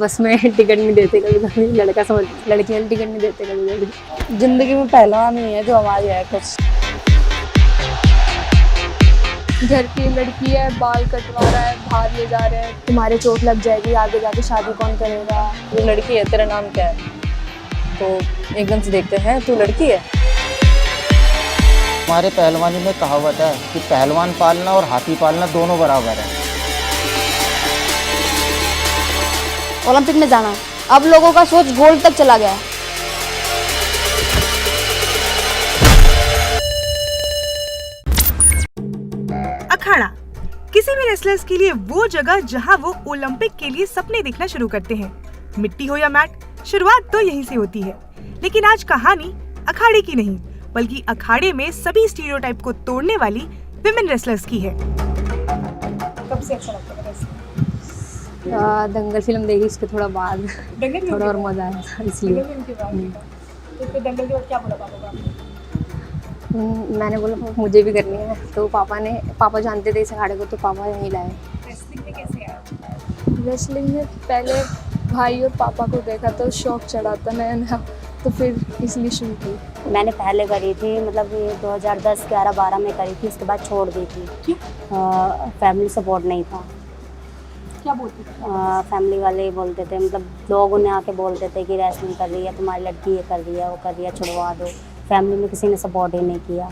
बस में टिकट नहीं देते कभी कभी, लड़का समझ लड़कियां टिकट नहीं देते कभी कभी। जिंदगी में पहलवान नहीं है जो हमारी है कुछ। घर की लड़की है, बाल कटवा रहा है, बाहर ले जा रहे हैं, तुम्हारे चोट लग जाएगी, आगे जाके शादी कौन करेगा। जो लड़की है तेरा नाम क्या है, तो एकदम से देखते हैं तू लड़की है। हमारे पहलवानी में कहावत है कि पहलवान पालना और हाथी पालना दोनों बराबर है। ओलंपिक में जाना, अब लोगों का सोच गोल्ड तक चला गया है। अखाड़ा किसी भी रेसलर्स के लिए वो जगह जहां वो ओलंपिक के लिए सपने देखना शुरू करते हैं। मिट्टी हो या मैट, शुरुआत तो यहीं से होती है। लेकिन आज कहानी अखाड़े की नहीं, बल्कि अखाड़े में सभी स्टीरियोटाइप को तोड़ने वाली विमेन रेसलर्स की है। कब से अच्छा लगता है रेसलिंग? दंगल फिल्म देखी, उसके थोड़ा बाद दंगल थोड़ा और मजा आया था इसलिए। दंगल फिल्म के बाद तो फिर दंगल के बाद क्या बोला पापा को आपने? मैंने बोला मुझे भी करनी है, तो पापा जानते थे इस अखाड़े को, तो पापा यहीं लाए। रेसलिंग में कैसे आया? रेसलिंग में पहले भाई और पापा को देखा तो शौक चढ़ा था नया नया, तो फिर इसलिए शुरू की। मैंने पहले करी थी, मतलब ये 2010, 11, 12 में करी थी, उसके बाद छोड़ दी थी। क्यों? फैमिली सपोर्ट नहीं था। क्या बोलते थे? फैमिली वाले ही बोलते थे, मतलब लोग उन्हें आके बोलते थे कि रेसलिंग कर रही है तुम्हारी लड़की, ये कर रही है, वो कर रही है, छुड़वा दो। फैमिली में किसी ने सपोर्ट ही नहीं किया।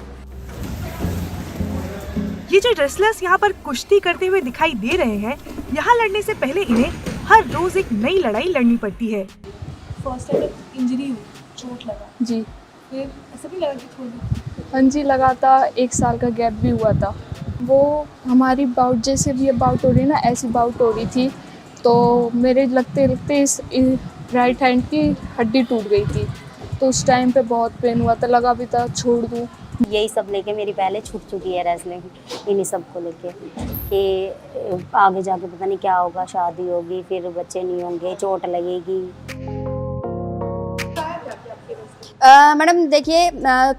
ये जो रेसलर्स यहाँ पर कुश्ती करते हुए दिखाई दे रहे हैं, यहाँ लड़ने से पहले इन्हें हर रोज एक नई लड़ाई लड़नी पड़ती है। फर्स्ट टाइम इंजरी हुई, चोट लगा, जी फिर ऐसा भी लगा कि छोड़ दो? हाँ जी, लगा था। 1 साल का गैप भी हुआ था। वो हमारी बाउट जैसे भी ये बाउट हो रही है ना, ऐसी बाउट हो रही थी, तो मेरे लगते लगते इस राइट हैंड की हड्डी टूट गई थी, तो उस टाइम पे बहुत पेन हुआ था, लगा भी था छोड़ दूँ। यही सब लेके मेरी पहले छूट चुकी है रेसलिंग, इन्हीं सब को लेके कि आगे जाके पता नहीं क्या होगा, शादी होगी, फिर बच्चे नहीं होंगे, चोट लगेगी। मैडम देखिए,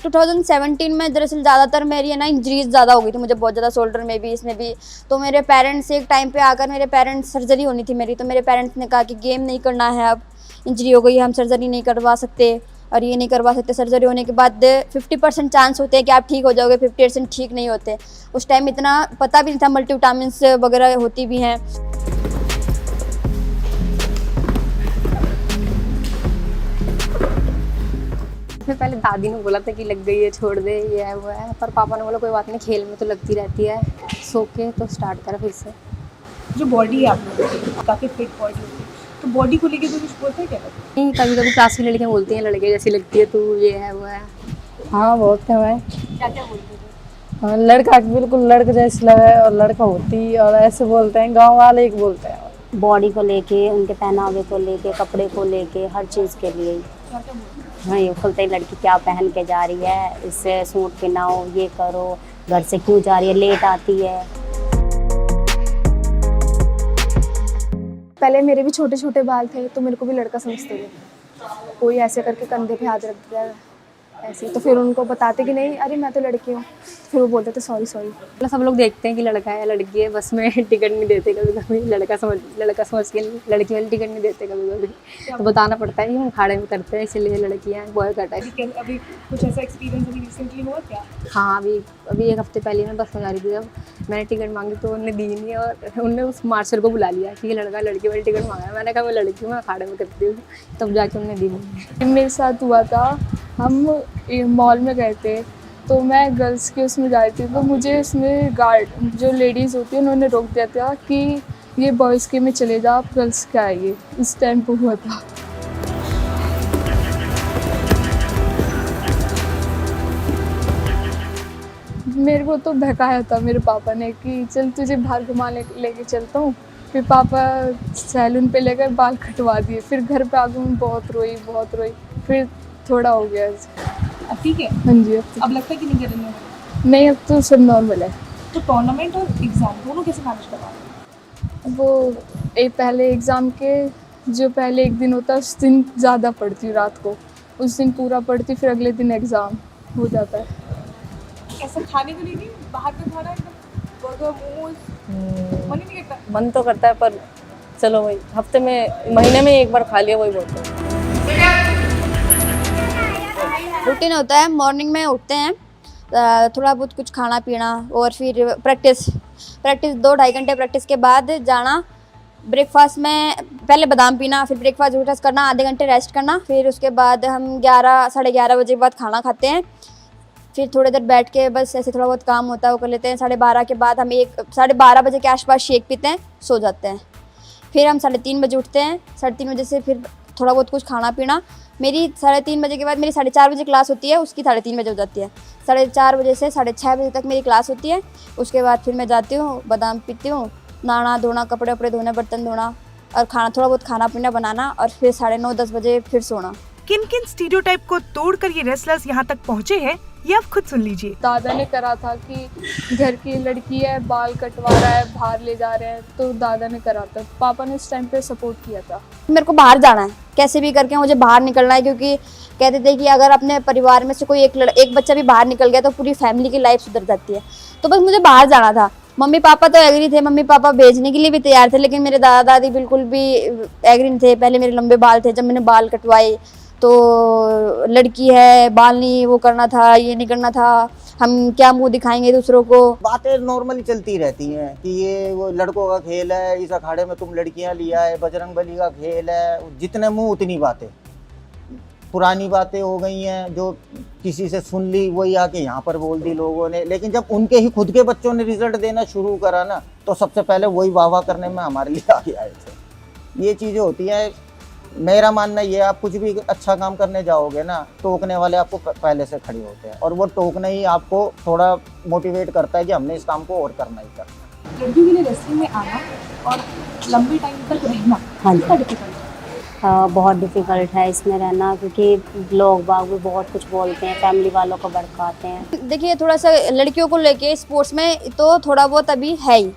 2017 में दरअसल ज़्यादातर मेरी है ना इंजरीज ज़्यादा हो गई थी, मुझे बहुत ज़्यादा शोल्डर में भी, इसमें भी। तो मेरे पेरेंट्स एक टाइम पे आकर, मेरे पेरेंट्स सर्जरी होनी थी मेरी, तो मेरे पेरेंट्स ने कहा कि गेम नहीं करना है, अब इंजरी हो गई है, हम सर्जरी नहीं करवा सकते और ये नहीं करवा सकते। सर्जरी होने के बाद 50% चांस होते हैं कि आप ठीक हो जाओगे, 50% ठीक नहीं होते। उस टाइम इतना पता भी नहीं था, मल्टीविटामिन्स वगैरह होती भी हैं। पहले दादी ने बोला था कि लग गई है, छोड़ दे, ये है वो है, पर पापा ने बोला कोई बात नहीं, खेल में तो लगती रहती है, सो के तो स्टार्ट करा फिर से। जो बॉडी है आप लोगों की काफ़ी फिट बॉडी होती है, तो बॉडी को लेके तो कुछ बोलते हैं क्या? नहीं, कभी कभी क्लास की लड़कियाँ बोलती हैं लड़के जैसी लगती है तू, ये है वो है। हाँ बोलते हैं। क्या क्या बोलते थे? हाँ, लड़का बिल्कुल लड़का जैसी लगे और लड़का होती, और ऐसे बोलते हैं, गांव वाले ही बोलते हैं। बॉडी को लेके, उनके पहनावे को लेके, कपड़े को लेके, हर चीज़ के लिए। क्या क्या बोलते हैं? हाँ, ये बोलते हैं लड़की क्या पहन के जा रही है, इससे सूट पहनाओ, ये करो, घर से क्यों जा रही है, लेट आती है। पहले मेरे भी छोटे छोटे बाल थे, तो मेरे को भी लड़का समझते थे। कोई ऐसे करके कंधे पे हाथ रख दिया ऐसे, तो फिर उनको बताते कि नहीं, अरे मैं तो लड़की हूँ, फिर वो बोलते थे सॉरी सॉरी। मतलब सब लोग देखते हैं कि लड़का है लड़की है, बस में टिकट नहीं देते कभी कभी, लड़का समझ के लड़की वाली टिकट नहीं देते कभी कभी, तो बताना पड़ता है कि हम अखाड़े में करते हैं, इसलिए लड़कियाँ बॉय कट है। अभी कुछ ऐसा एक्सपीरियंस अभी रिसेंटली हुआ क्या? हाँ, अभी 1 हफ्ते पहले मैं बस में जा रही थी, जब मैंने टिकट मांगी तो उन्होंने दी नहीं, और उन्होंने उस मार्शल को बुला लिया कि ये लड़का लड़की वाली टिकट मांगा है। मैंने कहा मैं लड़की हूँ, मैं अखाड़े में करती हूँ, तब जाके उन्होंने दी नहीं। मेरे साथ हुआ था, हम मॉल में गए थे, तो मैं गर्ल्स के उसमें जा रही थी, तो मुझे उसमें गार्ड जो लेडीज़ होती है उन्होंने रोक दिया था कि ये बॉयज़ के में चले जाओ, आप गर्ल्स के आइए। इस टाइम पर हुआ था। मेरे को तो बहकाया था मेरे पापा ने कि चल तुझे बाहर घुमाने लेके चलता हूँ। फिर पापा सैलून पे लेकर बाल कटवा दिए, फिर घर पे आके मैं बहुत रोई, फिर थोड़ा हो गया। अब ठीक है? हाँ जी, अब लगता है कि नहीं करने वाला? नहीं, अब तो सब नॉर्मल है। तो टूर्नामेंट और एग्जाम दोनों कैसे मैनेज करवा रहे हैं? वो पहले एग्ज़ाम के जो पहले एक दिन होता है, उस दिन ज़्यादा पढ़ती हूँ, रात को उस दिन पूरा पढ़ती, फिर अगले दिन एग्ज़ाम हो जाता है। ऐसा खाने को लेके बाहर का खाना एकदम बर्गर मोमोज मन ही नहीं करता? मन तो करता है, पर चलो वही हफ्ते में महीने में एक बार खा लिया वही बहुत है। रूटीन होता है, मॉर्निंग में उठते हैं, थोड़ा बहुत कुछ खाना पीना और फिर प्रैक्टिस 2-2.5 घंटे प्रैक्टिस के बाद जाना। ब्रेकफास्ट में पहले बादाम पीना, फिर ब्रेकफास्ट करना, आधे घंटे रेस्ट करना, फिर उसके बाद हम 11-11:30 बजे के बाद खाना खाते हैं। फिर थोड़ी देर बैठ के बस ऐसे थोड़ा बहुत काम होता है वो कर लेते हैं। 12:30 के बाद हम 12:30 बजे के आसपास शेक पीते हैं, सो जाते हैं। फिर हम 3:30 बजे उठते हैं, 3:30 बजे से फिर थोड़ा बहुत कुछ खाना पीना। मेरी 3:30 बजे के बाद मेरी 4:30 बजे क्लास होती है, उसकी 3:30 बजे हो जाती है। 4:30 बजे से 6:30 बजे तक मेरी क्लास होती है। उसके बाद फिर मैं जाती हूँ, बादाम पीती हूँ, नहाना धोना, कपड़े वपड़े धोने, बर्तन धोना और थोड़ा बहुत खाना पीना बनाना और फिर 9:30-10 बजे फिर सोना। किन किन स्टीरियोटाइप को तोड़कर ये रेसलर्स यहाँ तक पहुँचे हैं, ये आप खुद सुन लीजिए। दादा ने करा था कि घर की लड़की है, बाल कटवा रहा है, बाहर ले जा रहे हैं, तो दादा ने करा था। पापा ने उस टाइम पे सपोर्ट किया था। मेरे को बाहर जाना है, कैसे भी करके मुझे बाहर निकलना है, क्योंकि कहते थे कि अगर अपने परिवार में से कोई एक बच्चा भी बाहर निकल गया तो पूरी फैमिली की लाइफ सुधर जाती है। तो बस मुझे बाहर जाना था। मम्मी पापा तो एग्री थे, मम्मी पापा भेजने के लिए भी तैयार थे, लेकिन मेरे दादा दादी बिल्कुल भी एग्री नहीं थे। पहले मेरे लंबे बाल थे, जब मैंने बाल कटवाए तो लड़की है, बाल नहीं वो करना था, ये नहीं करना था, हम क्या मुंह दिखाएंगे दूसरों को। बातें नॉर्मली चलती रहती हैं कि ये वो लड़कों का खेल है, इस अखाड़े में तुम लड़कियां लिया है, बजरंगबली का खेल है। जितने मुंह उतनी बातें, पुरानी बातें हो गई हैं जो किसी से सुन ली वही आके यहाँ पर बोल दी लोगों ने। लेकिन जब उनके ही खुद के बच्चों ने रिजल्ट देना शुरू करा ना, तो सबसे पहले वही वाह वाह करने में हमारे लिए आगे आए थे। ये चीज़ें होती हैं। मेरा मानना ये है, आप कुछ भी अच्छा काम करने जाओगे ना, टोकने वाले आपको पहले से खड़े होते हैं और वो टोकना ही आपको थोड़ा मोटिवेट करता है कि हमने इस काम को और करना ही करना है। लड़कियों के लिए रेसलिंग में आना और लंबे टाइम तक रहना, हाँ जी, कितना डिफिकल्ट है? बहुत डिफ़िकल्ट है इसमें रहना, क्योंकि लोग बाग भी बहुत कुछ बोलते हैं, फैमिली वालों को भड़काते हैं। देखिए, थोड़ा सा लड़कियों को लेके स्पोर्ट्स में तो थोड़ा बहुत अभी है ही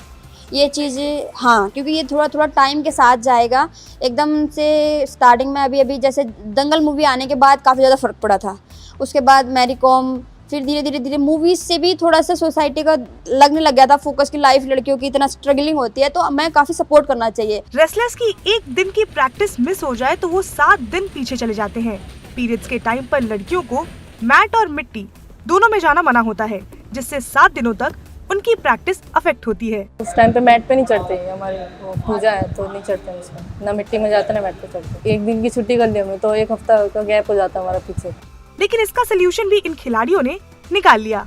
ये चीज़, हाँ, क्योंकि ये थोड़ा टाइम के साथ जाएगा। एकदम से स्टार्टिंग में अभी जैसे दंगल मूवी आने के बाद काफ़ी ज़्यादा फ़र्क पड़ा था। उसके बाद मैरी कॉम, फिर धीरे मूवीज़ से भी थोड़ा सा सोसाइटी का लगने लग गया था फोकस की लाइफ लड़कियों की इतना स्ट्रगलिंग होती है, तो मैं काफ़ी सपोर्ट करना चाहिए। रेसलर्स की एक दिन की प्रैक्टिस मिस हो जाए तो वो 7 दिन पीछे चले जाते हैं। पीरियड्स के टाइम पर लड़कियों को मैट और मिट्टी दोनों में जाना मना होता है, जिससे 7 दिनों तक उनकी प्रैक्टिस अफेक्ट होती है। उस टाइम पे मैट पे नहीं चढ़ते, हमारी वो पूजा है तो नहीं चढ़ते हैं उसमें, ना मिट्टी में जाते ना मैट पे चढ़ते। एक दिन की छुट्टी कर ली हमें तो एक हफ्ता का गैप हो जाता हमारा पीछे। लेकिन इसका सोल्यूशन भी इन खिलाड़ियों ने निकाल लिया।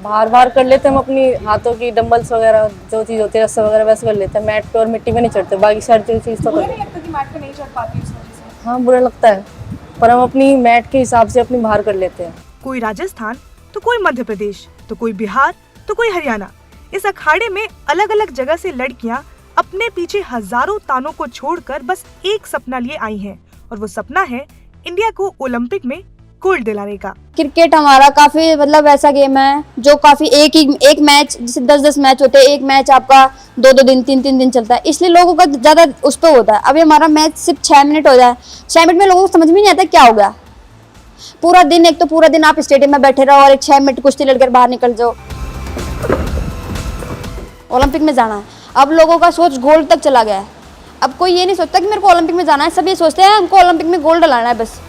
बार कर लेते हैं हम अपनी हाथों की डंबल्स वगैरह जो चीज़ होती है रस्सा वगैरह वैसे कर लेते हैं। मैट पे और मिट्टी में नहीं चढ़ते, बाकी सारी चीज़ तो बुरा करते नहीं लगता कि मैट पे नहीं चढ़ पाती इस वजह से? हाँ, बुरा लगता है, पर हम अपनी मैट के हिसाब से अपनी बाहर कर लेते हैं। कोई राजस्थान तो कोई मध्य प्रदेश तो कोई बिहार तो कोई हरियाणा, इस अखाड़े में अलग अलग जगह से लड़कियां अपने पीछे हजारों तानों को छोड़कर बस एक सपना लिए आई हैं, और वो सपना है इंडिया को ओलंपिक में गोल्ड दिलाने का। क्रिकेट हमारा काफी मतलब ऐसा गेम है जो काफी एक मैच, जैसे 10-10 मैच होते हैं, एक मैच आपका 2-2 दिन 3-3 दिन चलता है, इसलिए लोगों का ज्यादा उस पर होता है। अभी हमारा मैच सिर्फ 6 मिनट हो जाए, 6 मिनट में लोगों को समझ में नहीं आता क्या हो गया। पूरा दिन, एक तो पूरा दिन आप स्टेडियम में बैठे रहो और एक 6 मिनट कुश्ती लड़कर बाहर निकल जाओ। ओलंपिक में जाना है, अब लोगों का सोच गोल्ड तक चला गया है। अब कोई ये नहीं सोचता कि मेरे को ओलंपिक में जाना है, सब ये सोचते हैं हमको ओलंपिक में गोल्ड लाना है बस।